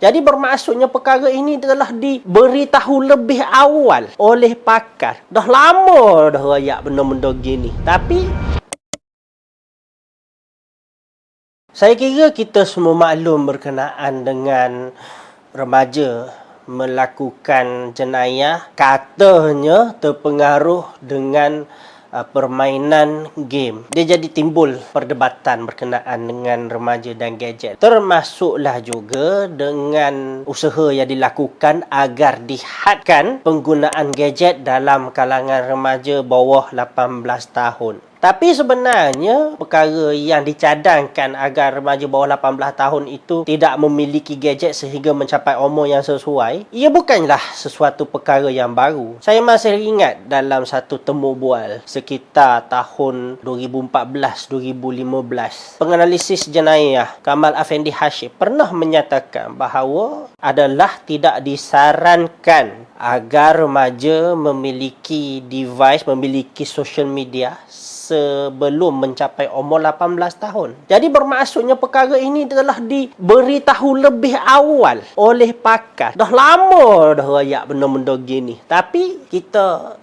Jadi bermaksudnya perkara ini telah diberitahu lebih awal oleh pakar. Dah lama dah rayak benda-benda gini. Tapi saya kira kita semua maklum berkenaan dengan remaja melakukan jenayah katanya terpengaruh dengan permainan game. Dia jadi timbul perdebatan berkenaan dengan remaja dan gadget. Termasuklah juga dengan usaha yang dilakukan agar dihadkan penggunaan gadget dalam kalangan remaja bawah 18 tahun. Tapi sebenarnya perkara yang dicadangkan agar remaja bawah 18 tahun itu tidak memiliki gadget sehingga mencapai umur yang sesuai, ia bukanlah sesuatu perkara yang baru. Saya masih ingat dalam satu temu bual sekitar tahun 2014-2015, penganalisis jenayah Kamal Afendi Hashim pernah menyatakan bahawa adalah tidak disarankan agar remaja memiliki device, memiliki social media sebelum mencapai umur 18 tahun. Jadi bermaksudnya perkara ini telah diberitahu lebih awal oleh pakar. Dah lama dah rayak benda-benda gini. Tapi kita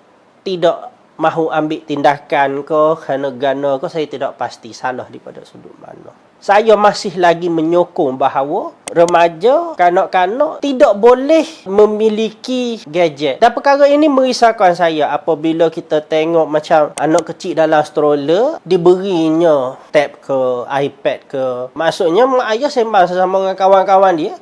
tidak mahu ambil tindakan ke kerana ke, saya tidak pasti salah daripada sudut mana. Saya masih lagi menyokong bahawa remaja, kanak-kanak tidak boleh memiliki gadget. Dan perkara ini merisaukan saya apabila kita tengok macam anak kecil dalam stroller diberinya tab ke, iPad ke. Maksudnya mak ayah sembang sesama dengan kawan-kawan dia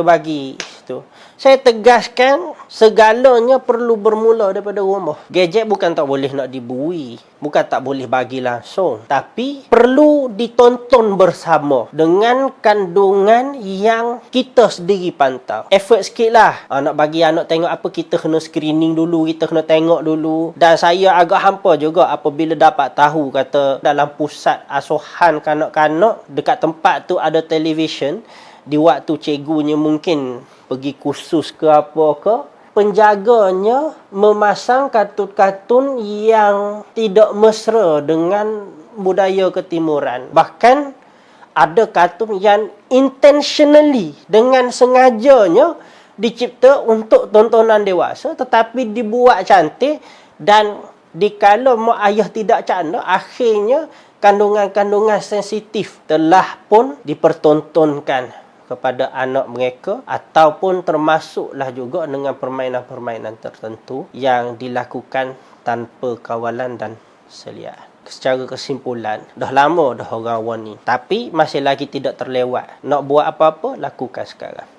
bagi tu. Saya tegaskan segalanya perlu bermula daripada rumah. Gadget bukan tak boleh nak dibui, bukan tak boleh bagi langsung, tapi perlu ditonton bersama dengan kandungan yang kita sendiri pantau. Effort sikit lah. Nak bagi anak tengok apa, kita kena screening dulu, kita kena tengok dulu. Dan saya agak hampa juga apabila dapat tahu kata dalam pusat asuhan kanak-kanak dekat tempat tu ada televisyen. Di waktu cikgunya mungkin pergi kursus ke apa ke, penjaganya memasang kartun-kartun yang tidak mesra dengan budaya ketimuran. Bahkan ada kartun yang intentionally, dengan sengajanya dicipta untuk tontonan dewasa tetapi dibuat cantik, dan dikala mak ayah tidak cakna, akhirnya kandungan-kandungan sensitif telah pun dipertontonkan kepada anak mereka, ataupun termasuklah juga dengan permainan-permainan tertentu yang dilakukan tanpa kawalan dan seliaan. Secara kesimpulan, dah lama dah orang warning, tapi masih lagi tidak terlewat. Nak buat apa-apa, lakukan sekarang.